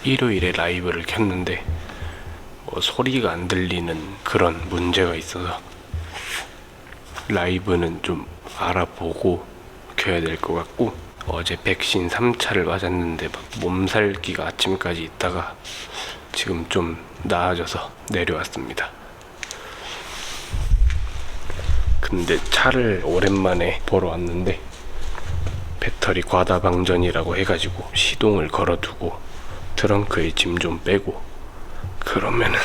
일요일에 라이브를 켰는데 소리가 안 들리는 그런 문제가 있어서 라이브는 좀 알아보고 켜야 될 것 같고, 어제 백신 3차를 맞았는데 막 몸살기가 아침까지 있다가 지금 좀 나아져서 내려왔습니다. 근데 차를 오랜만에 보러 왔는데 배터리 과다방전이라고 해가지고 시동을 걸어두고 트렁크에 짐 좀 빼고 그러면은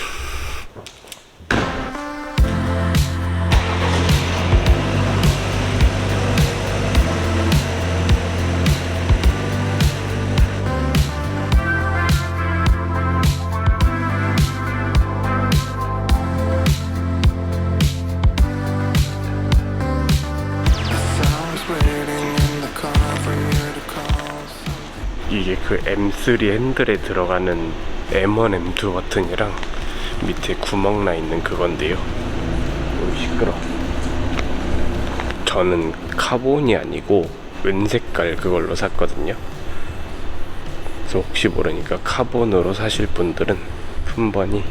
이게 그 M3 핸들에 들어가는 M1, M2 버튼이랑 밑에 구멍 나 있는 그건데요. 너무 시끄러. 저는 카본이 아니고 은색깔 그걸로 샀거든요. 그래서 혹시 모르니까 카본으로 사실 분들은 품번이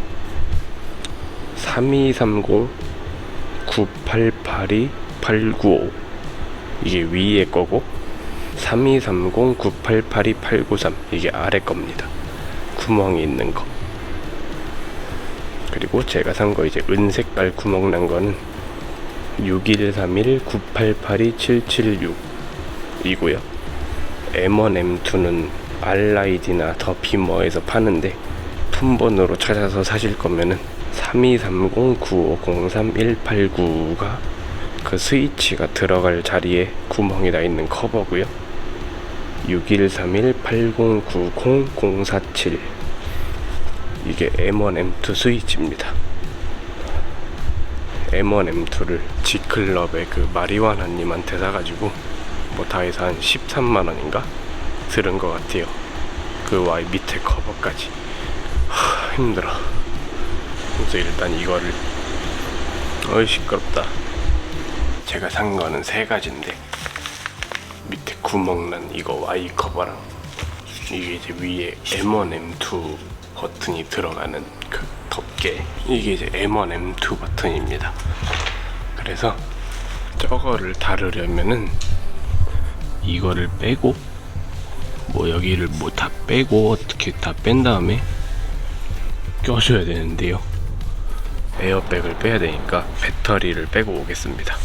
3230-9882-895 이게 위에 거고 3230-9882-893 이게 아래 겁니다. 구멍이 있는 거. 그리고 제가 산 거 이제 은색깔 구멍 난 거는 6131-9882-776 이고요. M1, M2는 알라이디나 더 비머에서 파는데 품번으로 찾아서 사실 거면은 3230-9503-189가 그 스위치가 들어갈 자리에 구멍이 나 있는 커버고요. 6131-8090-047 이게 M1, M2 스위치입니다. M1, M2를 G클럽의 그 마리화나님한테 사가지고 뭐 다 해서 한 13만원인가 들은 것 같아요. 그 와이 밑에 커버까지. 힘들어. 그래서 일단 이거를 시끄럽다. 제가 산 거는 세 가지인데 밑에 구멍난 이거 Y 커버랑 이게 이제 위에 M1, M2 버튼이 들어가는 그 덮개, 이게 이제 M1, M2 버튼입니다. 그래서 저거를 다루려면은 이거를 빼고 뭐 여기를 뭐 다 빼고 어떻게 다 뺀 다음에 껴줘야 되는데요. 에어백을 빼야 되니까 배터리를 빼고 오겠습니다.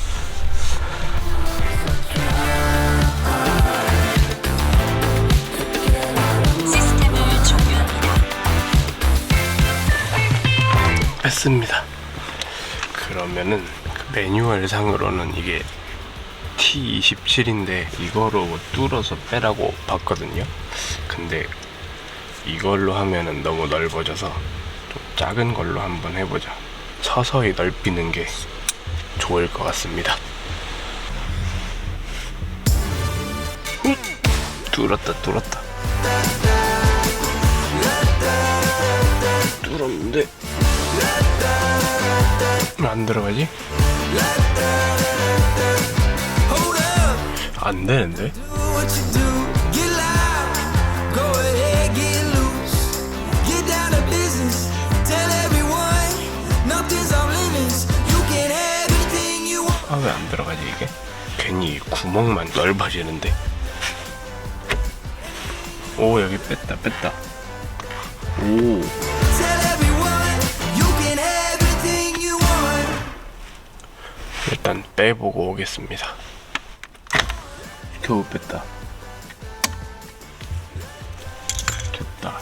뺐습니다. 그러면은 그 매뉴얼 상으로는 이게 T27인데 이거로 뭐 뚫어서 빼라고 봤거든요. 근데 이걸로 하면은 너무 넓어져서 좀 작은 걸로 한번 해보자. 서서히 넓히는 게 좋을 것 같습니다. 뚫었다. 뚫었는데 안 들어가지? 안 되는데? 왜 안 들어가지 이게? 괜히 구멍만 넓어지는데. 오, 여기 뺐다. 오. 일단 빼보고 오겠습니다. 겨우 뺐다. 됐다.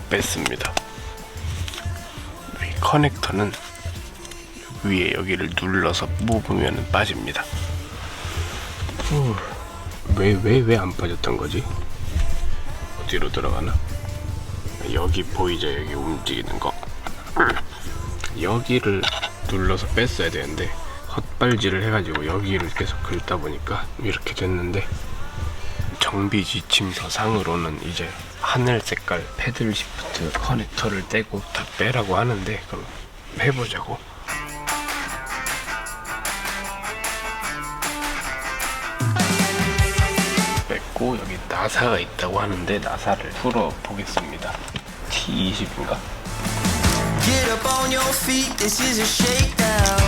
뺐습니다. 이 커넥터는 위에 여기를 눌러서 뽑으면 빠집니다. 왜 안 빠졌던 거지? 어디로 들어가나? 여기 보이죠? 여기 움직이는 거. 여기를 눌러서 뺐어야 되는데 헛발질을 해가지고 여기를 계속 긁다 보니까 이렇게 됐는데, 정비 지침서 상으로는 이제 하늘 색깔 패들 시프트 커넥터를 떼고 다 빼라고 하는데, 그럼 해보자고. 뺐고 여기 나사가 있다고 하는데 나사를 풀어 보겠습니다. T20인가? Get up on your feet, this is a shakedown.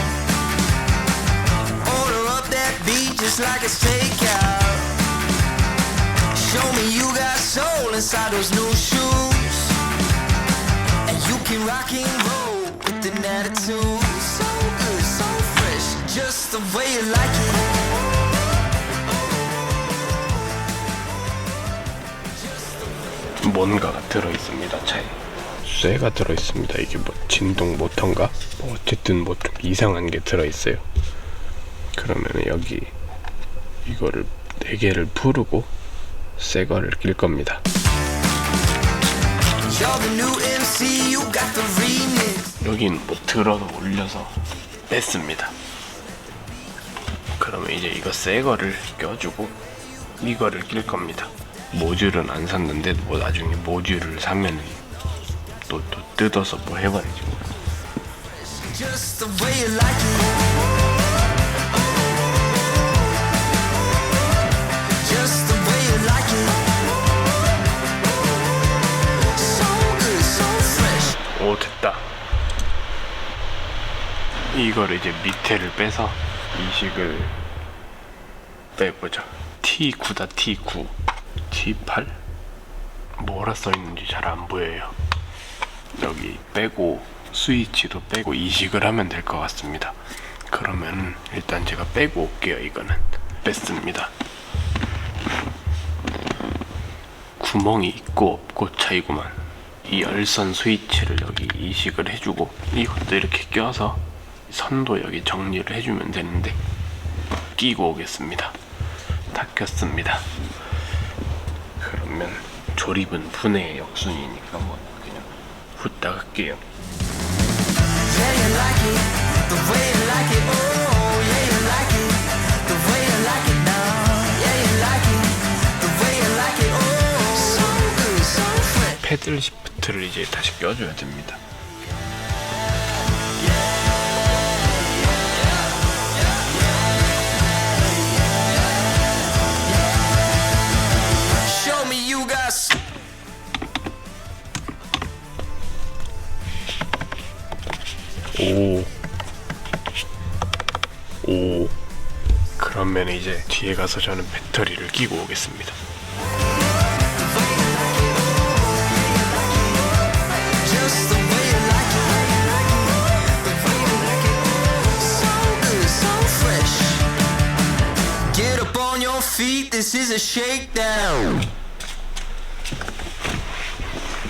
Order up that beat just like it's takeout. Show me you got soul inside those new shoes. And you can rock and roll with an attitude. So good, so fresh, just the way you like it. 뭔가가 들어있습니다. 차에 쇠가 들어있습니다. 이게 뭐 진동 모터인가? 뭐 어쨌든 뭐 좀 이상한 게 들어있어요. 그러면 여기 이거를 4개를 풀고 새 거를 낄 겁니다. 여긴 뭐 들어서 올려서 뺐습니다. 그러면 이제 이거 새 거를 껴주고 이거를 낄 겁니다. 모듈은 안 샀는데 뭐 나중에 모듈을 사면은 또 뜯어서 뭐 해봐야지. 오, 됐다. 이걸 이제 밑에를 빼서 이식을 빼보자. T9다. T9 T8? 뭐라 써있는지 잘 안 보여요. 여기 빼고 스위치도 빼고 이식을 하면 될 것 같습니다. 그러면 일단 제가 빼고 올게요. 이거는 뺐습니다. 구멍이 있고 없고 차이구만. 이 열선 스위치를 여기 이식을 해주고 이것도 이렇게 껴서 선도 여기 정리를 해주면 되는데 끼고 오겠습니다. 다 꼈습니다. 그러면 조립은 분해의 역순이니까 뭐 그냥 후딱 할게요. 패들 시프트를 이제 다시 껴줘야 됩니다. 오. 그러면 이제 뒤에 가서 저는 배터리를 끼고 오겠습니다. This is a shakedown.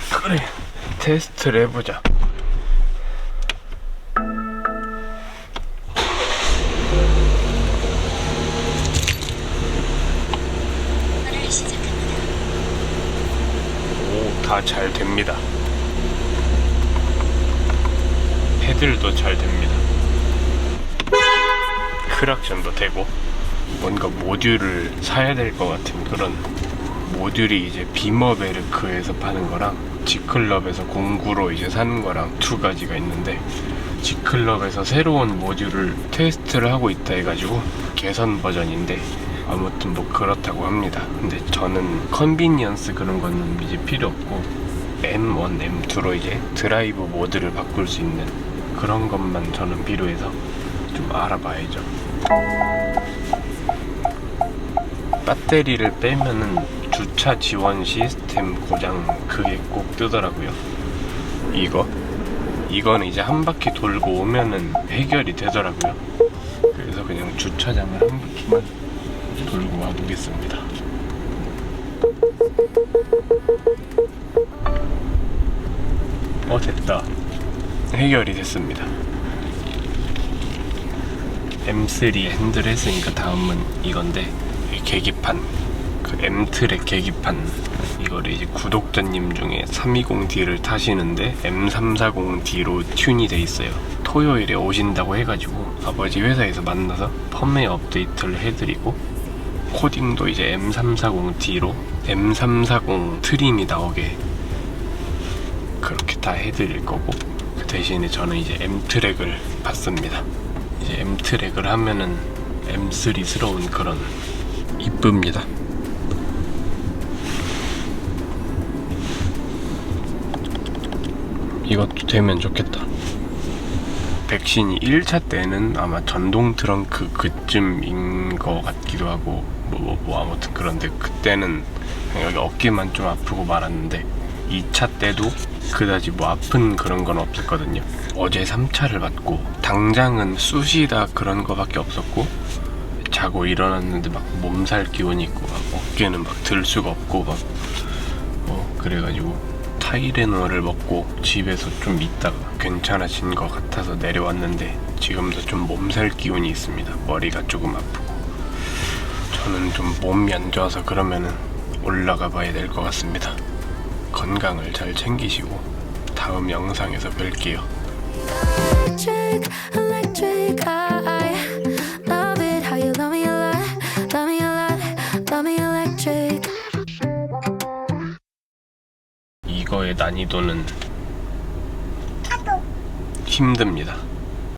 그래, 테스트를 해보자. 오, 다 잘 됩니다. 패들도 잘 됩니다. 크락션도 되고. 뭔가 모듈을 사야 될 것 같은 그런 모듈이 이제 비머베르크에서 파는 거랑 G클럽에서 공구로 이제 사는 거랑 두 가지가 있는데, G클럽에서 새로운 모듈을 테스트를 하고 있다 해가지고 개선 버전인데 아무튼 뭐 그렇다고 합니다. 근데 저는 컨비니언스 그런 거는 이제 필요 없고 M1, M2로 이제 드라이브 모드를 바꿀 수 있는 그런 것만 저는 필요해서 좀 알아봐야죠. 배터리를 빼면은 주차 지원 시스템 고장 그게 꼭 뜨더라고요. 이거는 이제 한 바퀴 돌고 오면은 해결이 되더라고요. 그래서 그냥 주차장을 한 바퀴만 돌고 와보겠습니다. 됐다. 해결이 됐습니다. M3 핸들 했으니까 다음은 이건데, 계기판, 그 M 트랙 계기판, 이거를 이제 구독자님 중에 320D를 타시는데 M340D로 튠이 돼 있어요. 토요일에 오신다고 해가지고 아버지 회사에서 만나서 펌웨어 업데이트를 해드리고, 코딩도 이제 M340D로 M340 트림이 나오게 그렇게 다 해드릴 거고, 그 대신에 저는 이제 M 트랙을 받습니다. 이제 M 트랙을 하면은 M3스러운 그런 이쁩니다. 이것도 되면 좋겠다. 백신이 1차 때는 아마 전동 트렁크 그쯤인 것 같기도 하고 뭐 아무튼 그런데 그때는 그냥 여기 어깨만 좀 아프고 말았는데 2차 때도 그다지 뭐 아픈 그런 건 없었거든요. 어제 3차를 맞고 당장은 쑤시다 그런 거밖에 없었고 자고 일어났는데 막 몸살 기운이 있고 막 어깨는 막 들 수가 없고 막 그래가지고 타이레놀을 먹고 집에서 좀 있다가 괜찮아진 것 같아서 내려왔는데 지금도 좀 몸살 기운이 있습니다. 머리가 조금 아프고 저는 좀 몸이 안 좋아서 그러면은 올라가 봐야 될 것 같습니다. 건강을 잘 챙기시고 다음 영상에서 뵐게요. Electric, electric, I love it how you love me a lot, love me a lot, love me electric. 이거의 난이도는 힘듭니다.